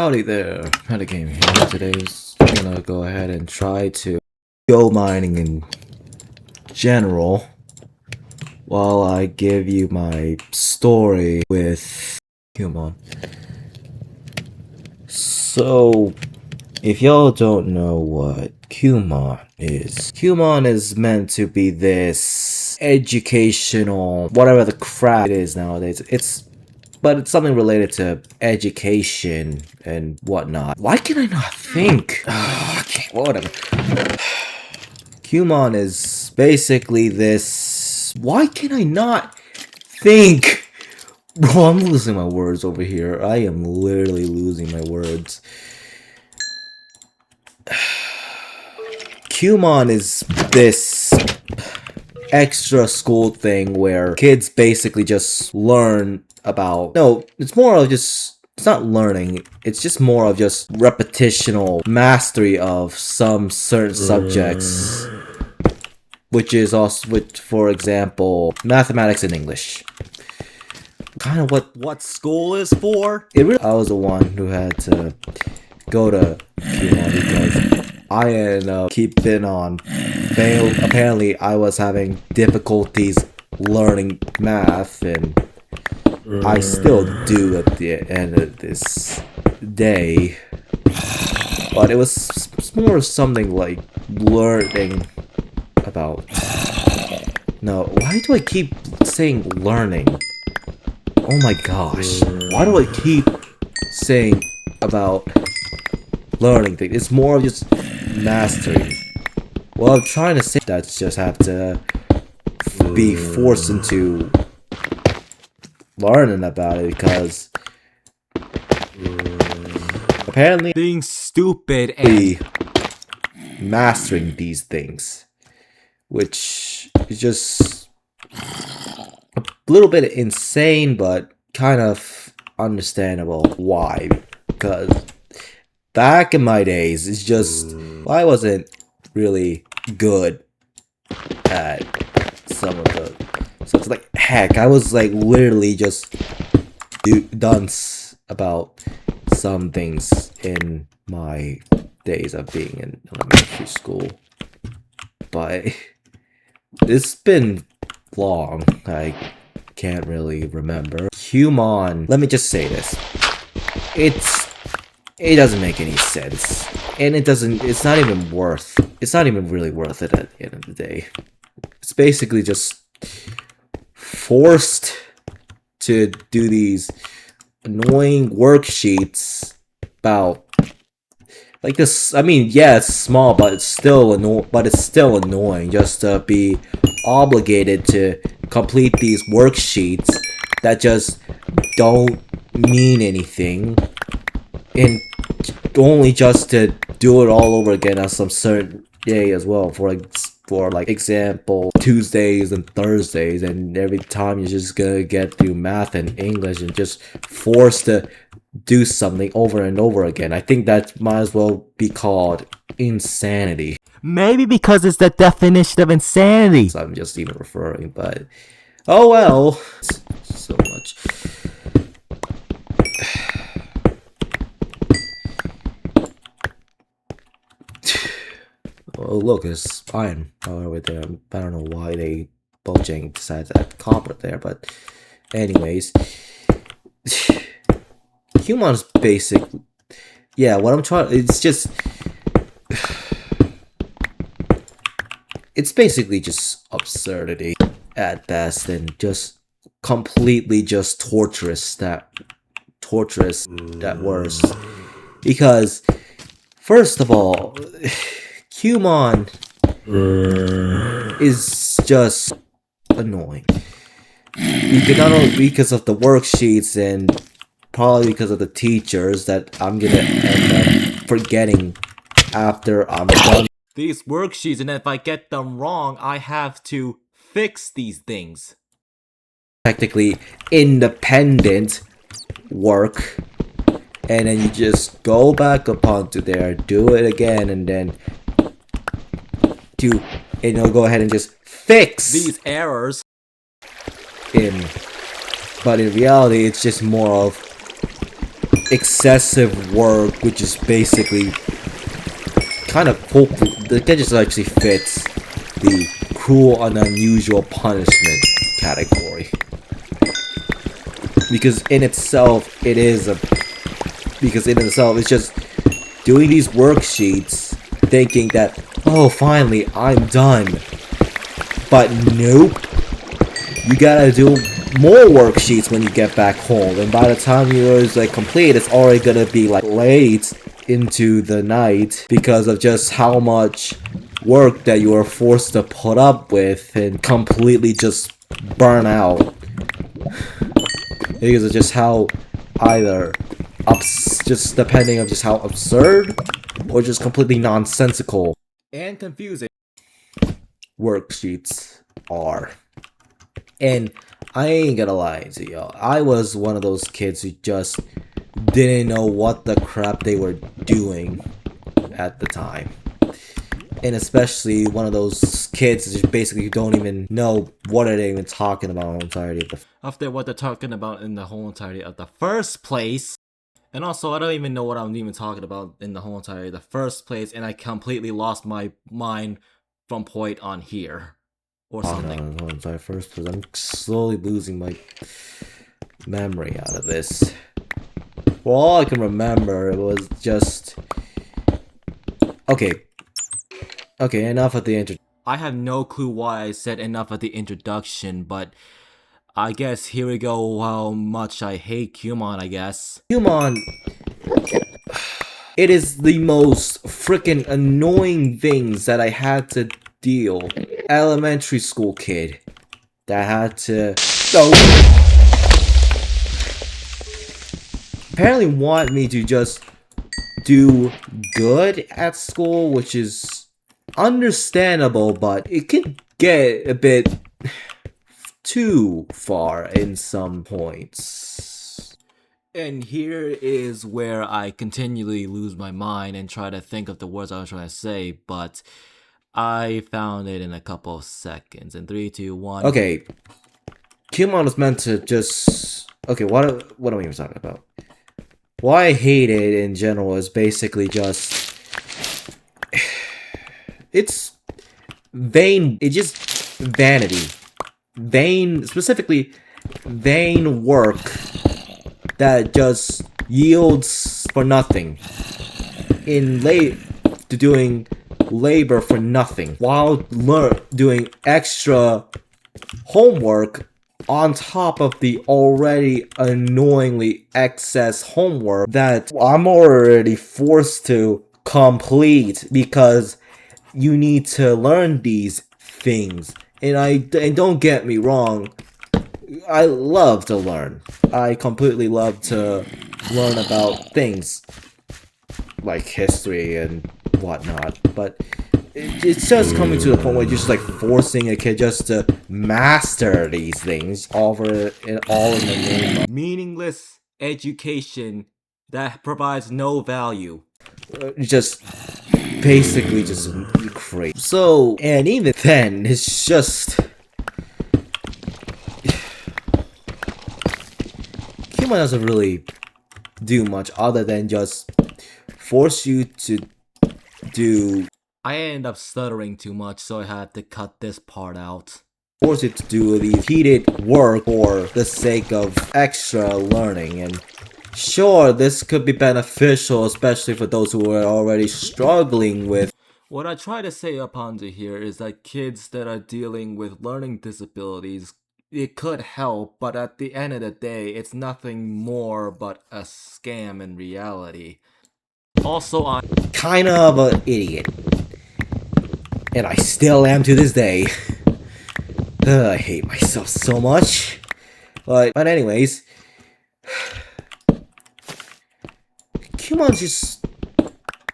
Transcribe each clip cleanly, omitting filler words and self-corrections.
Howdy there, Metagame here. Today's gonna go ahead and try to go mining in general while I give you my story with Kumon. So, if y'all don't know what Kumon is meant to be this educational, whatever the crap it is nowadays. But it's something related to education and whatnot. Why can I not think? Okay, whatever. Kumon is basically this. Why can I not think? Bro, I'm losing my words over here. I am literally losing my words. Kumon is this extra school thing where kids basically just learn about. No, it's more of just. It's not learning. It's just more of just repetitional mastery of some certain subjects, which is also, for example, mathematics and English. Kind of what school is for. I was the one who had to go to Kumon because I ended up keeping on fail. Apparently, I was having difficulties learning math, and I still do at the end of this day. But it was more something like learning about. No, why do I keep saying learning? Oh my gosh. Why do I keep saying about learning things? It's more of just mastery. Well, I'm trying to say that just have to be forced into learning about it because apparently being stupid and mastering these things, which is just a little bit insane, but kind of understandable. Why? Because back in my days, it's just I wasn't really good at some of the. So it's like, heck, I was like literally just dunce about some things in my days of being in elementary school. But it's been long. I can't really remember. Kumon, let me just say this. It doesn't make any sense. And it's not even really worth it at the end of the day. It's basically just forced to do these annoying worksheets about like this. I mean, yeah, it's small, but it's still annoying just to be obligated to complete these worksheets that just don't mean anything, and only just to do it all over again on some certain day as well. For example, Tuesdays and Thursdays, and every time you're just gonna get through math and English and just forced to do something over and over again. I think that might as well be called insanity. maybe because it's the definition of insanity. So I'm just even referring, but oh well. So much. Oh look, it's iron over there. I don't know why they Bojang decided to add copper there, but anyways. Kumon's basic. Yeah, what I'm trying. It's just. It's basically just absurdity at best, and just completely just torturous at worst. Because, first of all, Kumon is just annoying. You can not only because of the worksheets and probably because of the teachers that I'm gonna end up forgetting after I'm done. These worksheets, and if I get them wrong, I have to fix these things. Technically independent work, and then you just go back up onto there, do it again, and then you'll go ahead and just fix these errors. But in reality, it's just more of excessive work, which is basically kind of that just actually fits the cruel and unusual punishment category. Because in itself, it's just doing these worksheets, thinking that, oh, finally, I'm done. But nope. You gotta do more worksheets when you get back home, and by the time yours complete, it's already gonna be late into the night because of just how much work that you are forced to put up with and completely just burn out. Because of just how just depending on just how absurd or just completely nonsensical And confusing worksheets are. And I ain't gonna lie to y'all, I was one of those kids who just didn't know what the crap they were doing at the time. And especially one of those kids that just basically don't even know what are they even talking about in the entirety of the after what they're talking about in the whole entirety of the first place. And also, I don't even know what I'm even talking about in the whole entirety of the first place, and I completely lost my mind from point on here. Or something. I'm sorry, first, because I'm slowly losing my memory out of this. Well, all I can remember was just... Okay, enough of the intro. I have no clue why I said enough of the introduction, but I guess here we go how much I hate Kumon, I guess. Kumon... It is the most freaking annoying things that I had to deal. Elementary school kid that had to... apparently want me to just do good at school, which is understandable, but it can get a bit too far in some points. And here is where I continually lose my mind and try to think of the words I was trying to say, but I found it in a couple of seconds. In 3, 2, 1. Okay. Kumon was meant to just... Okay, what am I even talking about? What I hate it in general is basically just... It's vain. It's just vanity. Specifically, vain work that just yields for nothing. To doing labor for nothing. While doing extra homework on top of the already annoyingly excess homework that I'm already forced to complete because you need to learn these things. And don't get me wrong, I love to learn. I completely love to learn about things like history and whatnot, but it's just coming to the point where you're just forcing a kid just to master these things all in the name of meaningless education that provides no value. Just basically just crazy. So, and even then, it's just... Kumon doesn't really do much other than just force you to do... I ended up stuttering too much, so I had to cut this part out. Force you to do the heated work for the sake of extra learning, and sure, this could be beneficial, especially for those who are already struggling with... What I try to say up onto here is that kids that are dealing with learning disabilities, it could help, but at the end of the day, it's nothing more but a scam in reality. Also, I'm kind of an idiot. And I still am to this day. I hate myself so much. But anyways... Kumon just...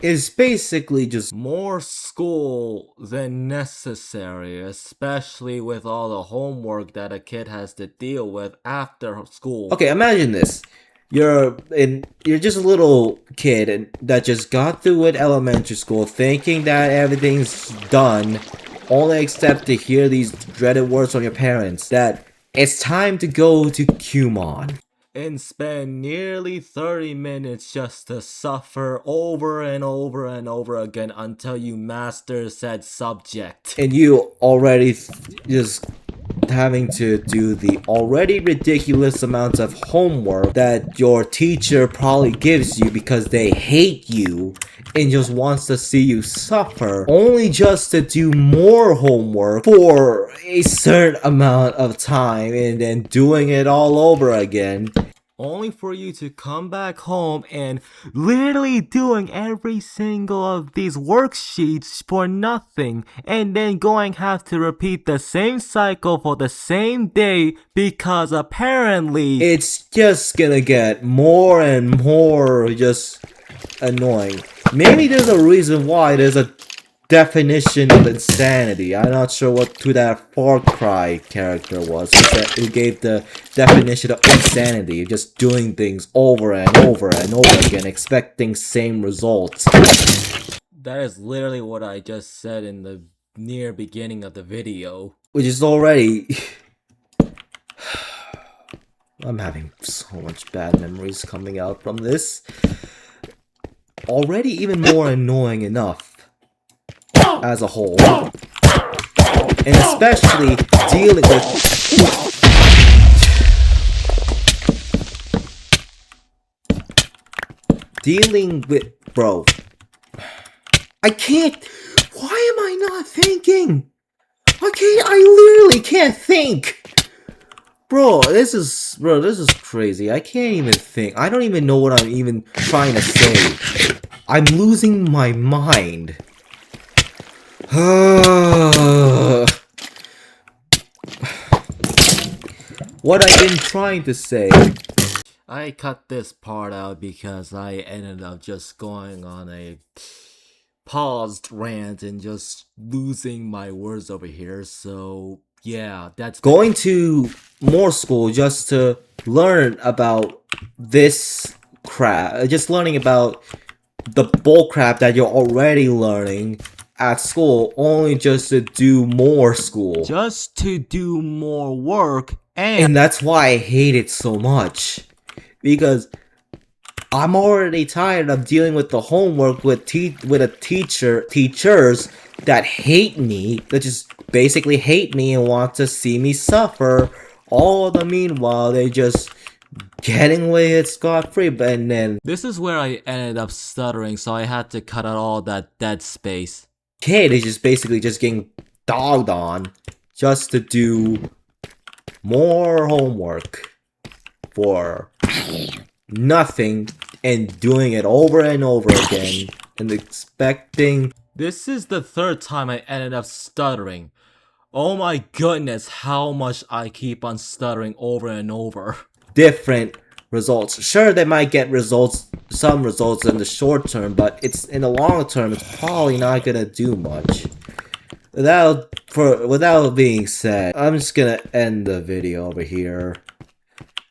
is basically just more school than necessary, especially with all the homework that a kid has to deal with after school. Okay, imagine this. You're just a little kid that just got through with elementary school thinking that everything's done, only except to hear these dreaded words from your parents that it's time to go to Kumon. and spend nearly 30 minutes just to suffer over and over and over again until you master said subject. And you already just having to do the already ridiculous amounts of homework that your teacher probably gives you because they hate you and just wants to see you suffer, only just to do more homework for a certain amount of time and then doing it all over again. Only for you to come back home and literally doing every single of these worksheets for nothing, and then going have to repeat the same cycle for the same day because apparently It's just gonna get more and more just annoying. Maybe there's a reason why there's a definition of insanity. I'm not sure who that Far Cry character was who gave the definition of insanity. Just doing things over and over and over again, expecting same results. that is literally what I just said in the near beginning of the video. Which is already... I'm having so much bad memories coming out from this. Already even more annoying enough as a whole. And especially dealing with... Bro. I can't... Why am I not thinking? I literally can't think! Bro, this is crazy. I can't even think. I don't even know what I'm even trying to say. I'm losing my mind. What I've been trying to say. I cut this part out because I ended up just going on a paused rant and just losing my words over here, so yeah, that's going to more school just to learn about this crap, just learning about the bull crap that you're already learning at school, only just to do more school. Just to do more work, and that's why I hate it so much. Because I'm already tired of dealing with the homework with teachers that hate me, that just basically hate me and want to see me suffer. All the meanwhile, they just getting away scot-free, and then... This is where I ended up stuttering, so I had to cut out all that dead space. Kid is just basically just getting dogged on just to do more homework for nothing and doing it over and over again and expecting... This is the third time I ended up stuttering. Oh my goodness, how much I keep on stuttering over and over. Different results. Sure, they might get some results in the short term, but it's in the long term, it's probably not gonna do much. Without being said, I'm just gonna end the video over here.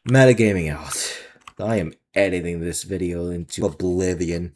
Metagaming out. I am editing this video into oblivion.